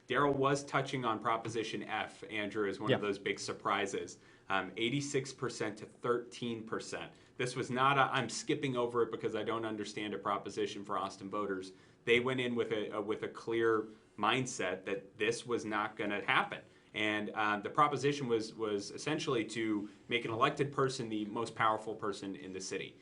Daryl was touching on Proposition F, Andrew, as one Yeah. of those big surprises. 86% to 13%. This was not a, I'm skipping over it because I don't understand a proposition for Austin voters. They went in with a clear mindset that this was not going to happen. And the proposition was essentially to make an elected person the most powerful person in the city.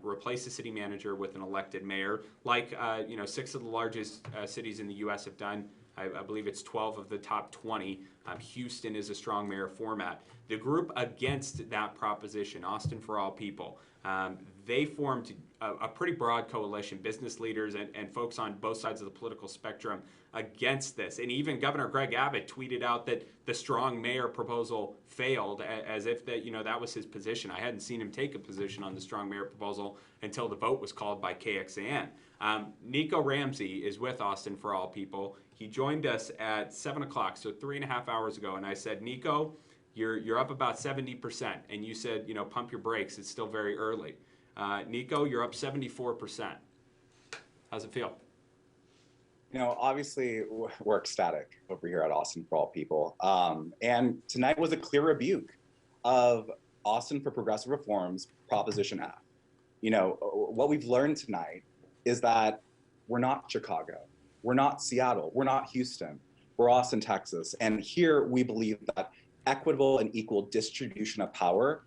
Replace the city manager with an elected mayor, like six of the largest cities in the U.S. have done. I believe it's 12 of the top 20. Houston is a strong mayor format. The group against that proposition, Austin for All People, they formed a pretty broad coalition, business leaders and folks on both sides of the political spectrum against this. And even Governor Greg Abbott tweeted out that the strong mayor proposal failed, as if that was his position. I hadn't seen him take a position on the strong mayor proposal until the vote was called by KXAN. Nico Ramsey is with Austin for All People. He joined us at 7 o'clock, so 3.5 hours ago, and I said, Nico, you're up about 70%, and you said, pump your brakes, it's still very early. Nico, you're up 74%. How's it feel? Obviously we're ecstatic over here at Austin for All People. And tonight was a clear rebuke of Austin for Progressive Reform's Proposition F. What we've learned tonight is that we're not Chicago, we're not Seattle, we're not Houston, we're Austin, Texas. And here we believe that equitable and equal distribution of power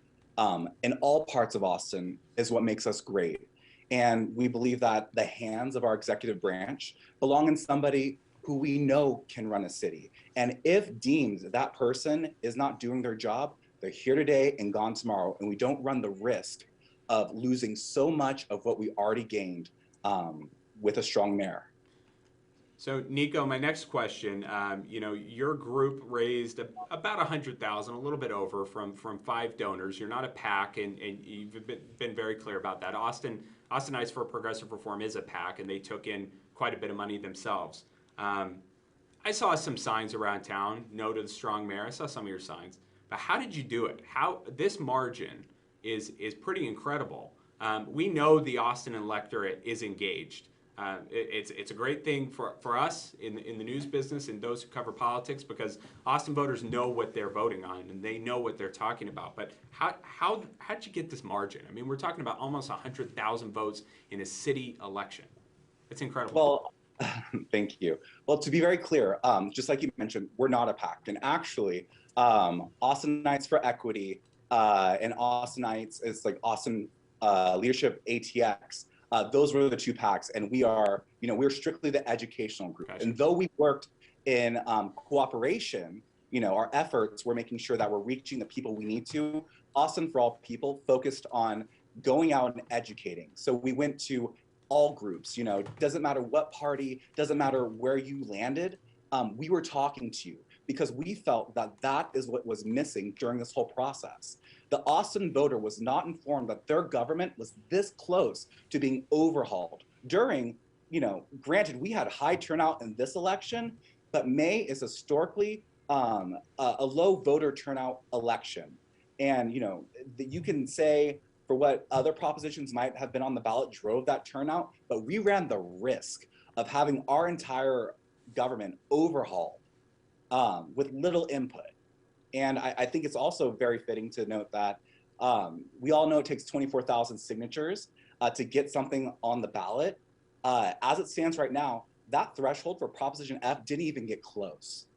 in all parts of Austin is what makes us great. And we believe that the hands of our executive branch belong in somebody who we know can run a city. And if deemed that person is not doing their job, they're here today and gone tomorrow. And we don't run the risk of losing so much of what we already gained with a strong mayor. So, Nico, my next question, your group raised about 100,000, a little bit over from 5 donors. You're not a PAC, and you've been very clear about that. Austinites for Progressive Reform is a PAC, and they took in quite a bit of money themselves. I saw some signs around town, no to the strong mayor. I saw some of your signs. But how did you do it? How this margin is pretty incredible. We know the Austin electorate is engaged. It's a great thing for us in the news business and those who cover politics, because Austin voters know what they're voting on and they know what they're talking about. But how'd you get this margin? I mean, we're talking about almost 100,000 votes in a city election. It's incredible. Well, thank you. Well, to be very clear, just like you mentioned, we're not a PAC. And actually, Austinites for Equity and Austinites, it's like Austin Leadership ATX. Those were the 2 PACs, and we're strictly the educational group. Gotcha. And though we worked in cooperation, our efforts were making sure that we're reaching the people we need to. Austin for All People focused on going out and educating. So we went to all groups, doesn't matter what party, doesn't matter where you landed, we were talking to you because we felt that is what was missing during this whole process. The Austin voter was not informed that their government was this close to being overhauled during, granted, we had high turnout in this election, but May is historically a low voter turnout election. And, you can say for what other propositions might have been on the ballot drove that turnout, but we ran the risk of having our entire government overhauled with little input. And I think it's also very fitting to note that we all know it takes 24,000 signatures to get something on the ballot. As it stands right now, that threshold for Proposition F didn't even get close.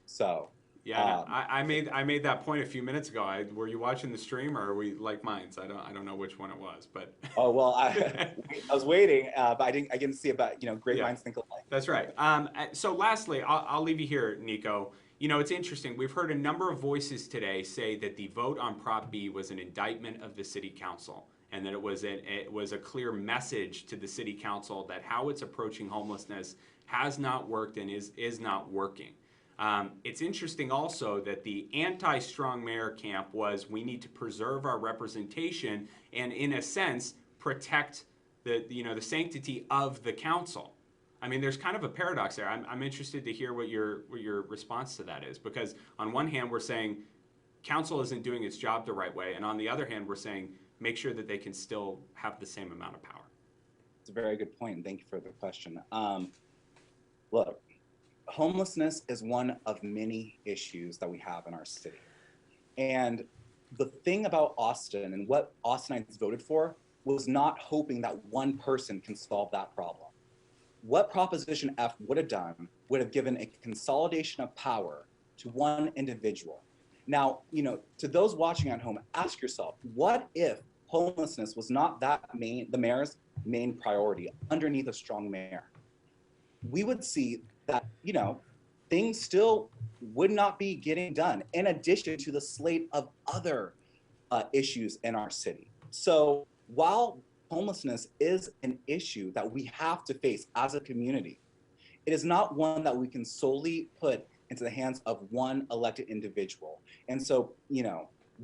So yeah, I made that point a few minutes ago. Were you watching the stream, or are we like minds? I don't know which one it was, but oh well, I was waiting, but I didn't see it. But great minds think alike. That's right. So lastly, I'll leave you here, Nico. It's interesting. We've heard a number of voices today say that the vote on Prop B was an indictment of the city council, and that it was a clear message to the city council that how it's approaching homelessness has not worked and is not working. It's interesting also that the anti-strong mayor camp was, we need to preserve our representation and, in a sense, protect the sanctity of the council. I mean, there's kind of a paradox there. I'm interested to hear what your response to that is, because on one hand we're saying council isn't doing its job the right way, and on the other hand we're saying make sure that they can still have the same amount of power. It's a very good point, and thank you for the question. Look, homelessness is one of many issues that we have in our city. And the thing about Austin and what Austinites voted for was not hoping that one person can solve that problem. What Proposition F would have done would have given a consolidation of power to one individual. Now, to those watching at home, ask yourself, what if homelessness was not the mayor's main priority underneath a strong mayor? We would see that, things still would not be getting done in addition to the slate of other issues in our city. So while homelessness is an issue that we have to face as a community, it is not one that we can solely put into the hands of one elected individual. And so,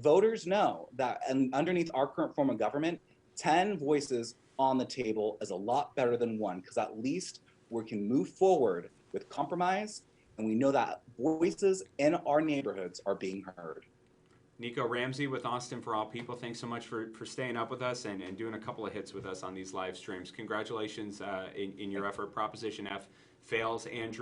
voters know that and underneath our current form of government, 10 voices on the table is a lot better than one, because at least we can move forward with compromise, and we know that voices in our neighborhoods are being heard. Nico Ramsey with Austin for All People, thanks so much for staying up with us and doing a couple of hits with us on these live streams. Congratulations in your effort. Proposition F fails. Andrew